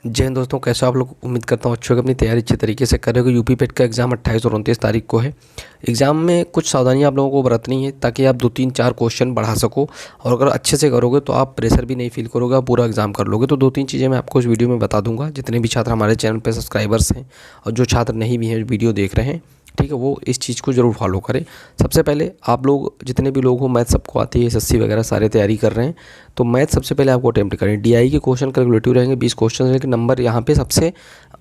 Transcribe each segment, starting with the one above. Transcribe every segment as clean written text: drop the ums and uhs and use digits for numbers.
जय हिंद दोस्तों, कैसे हो आप लोग। उम्मीद करता हूँ अच्छे होगी, अपनी तैयारी अच्छे तरीके से कर रहे हो। यूपी पेट का एग्ज़ाम 28 और 29 तारीख को है। एग्ज़ाम में कुछ सावधानियाँ आप लोगों को बरतनी है ताकि आप 2-3-4 क्वेश्चन बढ़ा सको, और अगर अच्छे से करोगे तो आप प्रेशर भी नहीं फील करोगे, आप पूरा एग्ज़ाम कर लोगे। तो 2-3 चीज़ें मैं आपको इस वीडियो में बता दूंगा। जितने भी छात्र हमारे चैनल पर सब्सक्राइबर्स हैं और जो छात्र नहीं भी हैं, वीडियो देख रहे हैं, ठीक है, वो इस चीज़ को ज़रूर फॉलो करें। सबसे पहले आप लोग जितने भी लोग हो, मैथ सबको आती है, एसएससी वगैरह सारे तैयारी कर रहे हैं, तो मैथ सबसे पहले आपको अटेम्प्ट करें। डीआई के क्वेश्चन कैलकुलेटिव रहेंगे, 20 क्वेश्चन, लेकिन नंबर यहाँ पे सबसे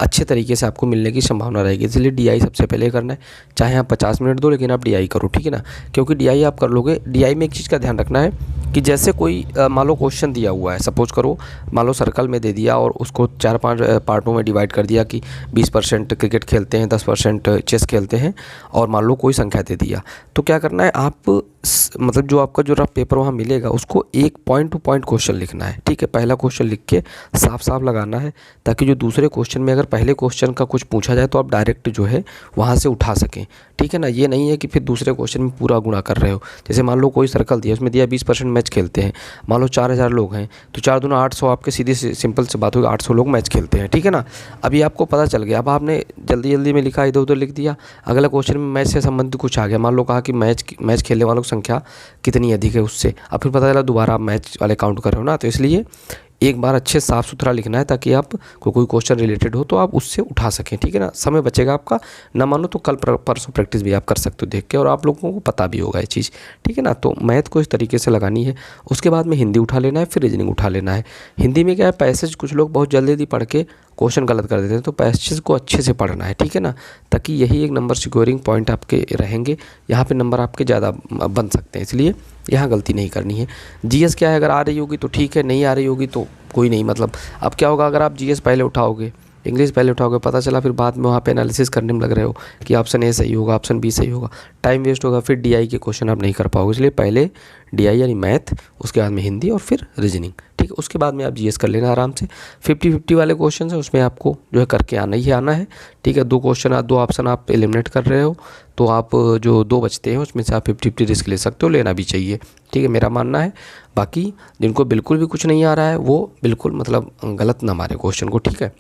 अच्छे तरीके से आपको मिलने की संभावना रहेगी, इसलिए डीआई सबसे पहले करना है। चाहे आप 50 मिनट दो, लेकिन आप डीआई करो, ठीक है ना। क्योंकि डीआई आप कर लोगे। डीआई में एक चीज़ का ध्यान रखना है कि जैसे कोई मान लो क्वेश्चन दिया हुआ है, सपोज करो, मान लो सर्कल में दे दिया और उसको 4-5 पार्टों में डिवाइड कर दिया कि 20% क्रिकेट खेलते हैं, 10% चेस खेलते हैं, और मान लो कोई संख्या दे दिया, तो क्या करना है, आप मतलब जो आपका जो रफ पेपर वहाँ मिलेगा उसको एक पॉइंट टू पॉइंट क्वेश्चन लिखना है, ठीक है। पहला क्वेश्चन लिख के साफ साफ लगाना है, ताकि जो दूसरे क्वेश्चन में अगर पहले क्वेश्चन का कुछ पूछा जाए तो आप डायरेक्ट जो है वहाँ से उठा सकें, ठीक है ना। ये नहीं है कि फिर दूसरे क्वेश्चन में पूरा गुणा कर रहे हो। जैसे मान लो कोई सर्कल दिया, उसमें दिया 20% मैच खेलते हैं, मान लो 4000 लोग हैं, तो 4 दूना 800, आपके सीधी सिंपल से बात होगी, 800 लोग मैच खेलते हैं, ठीक है ना। अभी आपको पता चल गया, अब आपने जल्दी जल्दी में लिखा, इधर उधर लिख दिया, अगला क्वेश्चन में मैच से संबंधित कुछ आ गया, मान लो कहा कि मैच खेलने वालों की संख्या कितनी अधिक है उससे, अब फिर पता चला दोबारा आप मैच वाले काउंट कर रहे हो ना। तो इसलिए एक बार अच्छे साफ़ सुथरा लिखना है, ताकि आप कोई क्वेश्चन रिलेटेड हो तो आप उससे उठा सकें, ठीक है ना। समय बचेगा आपका, ना मानो तो कल परसों प्रैक्टिस भी आप कर सकते हो देख के, और आप लोगों को पता भी होगा ये चीज़, ठीक है ना। तो मैथ को इस तरीके से लगानी है। उसके बाद में हिंदी उठा लेना है, फिर रीजनिंग उठा लेना है। हिंदी में क्या है, पैसेज कुछ लोग बहुत जल्दी जल्दी पढ़ के क्वेश्चन गलत कर देते हैं, तो पैसेज को अच्छे से पढ़ना है, ठीक है ना, ताकि यही एक नंबर सिक्योरिंग पॉइंट आपके रहेंगे। यहाँ पे नंबर आपके ज़्यादा बन सकते हैं, इसलिए यहाँ गलती नहीं करनी है। जीएस क्या है, अगर आ रही होगी तो ठीक है, नहीं आ रही होगी तो कोई नहीं। मतलब अब क्या होगा, अगर आप जीएस पहले उठाओगे, इंग्लिश पहले उठाओगे, पता चला फिर बाद में वहाँ पे एनालिसिस करने में लग रहे हो कि ऑप्शन ए सही होगा, ऑप्शन बी सही होगा, टाइम वेस्ट होगा, फिर डीआई के क्वेश्चन आप नहीं कर पाओगे। इसलिए पहले डीआई यानी मैथ, उसके बाद में हिंदी और फिर रीजनिंग, ठीक है। उसके बाद में आप जीएस कर लेना आराम से। 50-50 वाले क्वेश्चन है, उसमें आपको जो है करके आना ही आना है, ठीक है। 2 ऑप्शन आप एलिमिनेट कर रहे हो, तो आप जो 2 बचते हैं उसमें से आप 50-50 रिस्क ले सकते हो, लेना भी चाहिए, ठीक है, मेरा मानना है। बाकी जिनको बिल्कुल भी कुछ नहीं आ रहा है वो बिल्कुल मतलब गलत ना मारे क्वेश्चन को, ठीक है।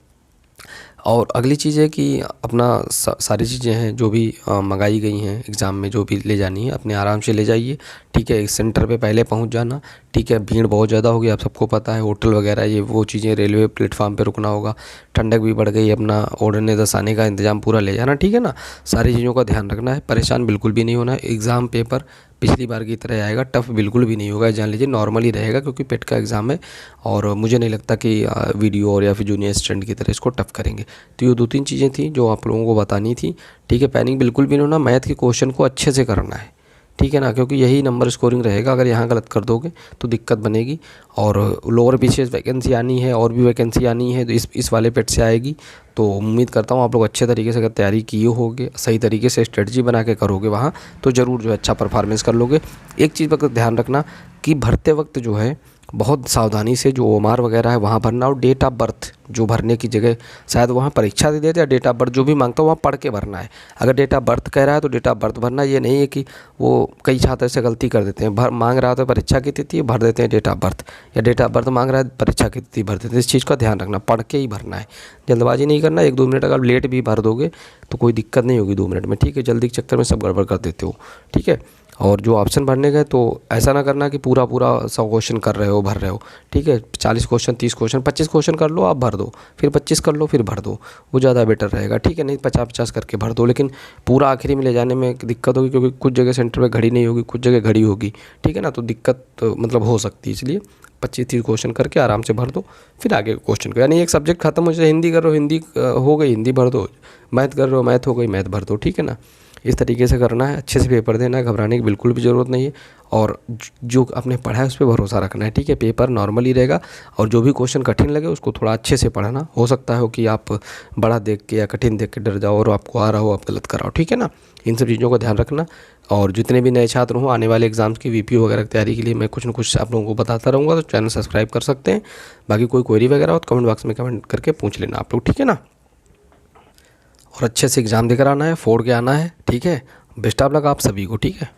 और अगली चीज़ है कि अपना सारी चीज़ें हैं जो भी मंगाई गई हैं एग्ज़ाम में, जो भी ले जानी है अपने आराम से ले जाइए, ठीक है। सेंटर पे पहले पहुंच जाना, ठीक है। भीड़ बहुत ज़्यादा होगी, आप सबको पता है, होटल वगैरह ये वो चीज़ें, रेलवे प्लेटफॉर्म पे रुकना होगा, ठंडक भी बढ़ गई, अपना ओढ़ने दसाने का इंतज़ाम पूरा ले जाना, ठीक है ना। सारी चीज़ों का ध्यान रखना है, परेशान बिल्कुल भी नहीं होना है। एग्ज़ाम पेपर पिछली बार की तरह आएगा, टफ़ बिल्कुल भी नहीं होगा, जान लीजिए नॉर्मल ही रहेगा, क्योंकि पेट का एग्ज़ाम है, और मुझे नहीं लगता कि वीडियो और या फिर जूनियर स्टूडेंट की तरह इसको टफ़ करेंगे। तो ये 2-3 चीज़ें थी जो आप लोगों को बतानी थी, ठीक है। पैनिक बिल्कुल भी नहीं होना, मैथ के क्वेश्चन को अच्छे से करना है, ठीक है ना, क्योंकि यही नंबर स्कोरिंग रहेगा। अगर यहाँ गलत कर दोगे तो दिक्कत बनेगी, और लोअर बीसीएस वैकेंसी आनी है, और भी वैकेंसी आनी है, तो इस वाले पेट से आएगी। तो उम्मीद करता हूँ आप लोग अच्छे तरीके से अगर तैयारी किए होगे, सही तरीके से स्ट्रेटजी बना के करोगे वहाँ, तो ज़रूर जो है अच्छा परफॉर्मेंस कर लोगे। एक चीज़ पर ध्यान रखना कि भरते वक्त जो है बहुत सावधानी से जो ओमार वगैरह है वहाँ भरना, और डेट ऑफ बर्थ जो भरने की जगह शायद वहाँ परीक्षा दे देते, या डेट ऑफ बर्थ जो भी मांगता हो वहाँ पढ़ के भरना है। अगर डेट ऑफ बर्थ कह रहा है तो डेट ऑफ बर्थ भरना, ये नहीं है कि वो कई छात्र से गलती कर देते हैं, मांग रहा था परीक्षा की तिथि भर देते हैं डेट ऑफ बर्थ, या डेट ऑफ बर्थ मांग रहा है परीक्षा की तिथि भर देते हैं। इस चीज़ का ध्यान रखना, पढ़ के ही भरना है, जल्दबाजी नहीं करना। 1-2 मिनट अगर लेट भी भर दोगे तो कोई दिक्कत नहीं होगी 2 मिनट में, ठीक है। जल्दी के चक्कर में सब गड़बड़ कर देते हो, ठीक है। और जो ऑप्शन भरने गए तो ऐसा ना करना कि पूरा 100 क्वेश्चन कर रहे हो, भर रहे हो, ठीक है। 40 क्वेश्चन, 30 क्वेश्चन, 25 क्वेश्चन कर लो, आप भर दो, फिर 25 कर लो, फिर भर दो, वो ज़्यादा बेटर रहेगा, ठीक है। नहीं 50-50 करके भर दो, लेकिन पूरा आखिरी में ले जाने में दिक्कत होगी, क्योंकि कुछ जगह सेंटर में घड़ी नहीं होगी, कुछ जगह घड़ी होगी, ठीक है ना, तो दिक्कत मतलब हो सकती है। इसलिए 25-30 क्वेश्चन करके आराम से भर दो, फिर आगे क्वेश्चन को, यानी एक सब्जेक्ट खत्म हो जाए, हिंदी कर रहे हो हिंदी हो गई, हिंदी भर दो, मैथ कर रहे हो मैथ हो गई, मैथ भर दो, ठीक है ना। इस तरीके से करना है, अच्छे से पेपर देना है, घबराने की बिल्कुल भी ज़रूरत नहीं है, और जो आपने पढ़ा है उस पर भरोसा रखना है, ठीक है। पेपर नॉर्मल ही रहेगा, और जो भी क्वेश्चन कठिन लगे उसको थोड़ा अच्छे से पढ़ना। हो सकता है कि आप बड़ा देख के या कठिन देख के डर जाओ और आपको आ रहा हो आप गलत कराओ, ठीक है ना। इन सब चीज़ों का ध्यान रखना। और जितने भी नए छात्र हों, आने वाले एग्ज़ाम्स की वीपीओ वगैरह की तैयारी के लिए मैं कुछ न कुछ आप लोगों को बताता रहूँगा, तो चैनल सब्सक्राइब कर सकते हैं। बाकी कोई क्वेरी वगैरह हो तो कमेंट बॉक्स में कमेंट करके पूछ लेना आप लोग, ठीक है ना। और अच्छे से एग्ज़ाम देकर आना है, फोड़ के आना है, ठीक है। बेस्ट ऑफ लक आप सभी को, ठीक है।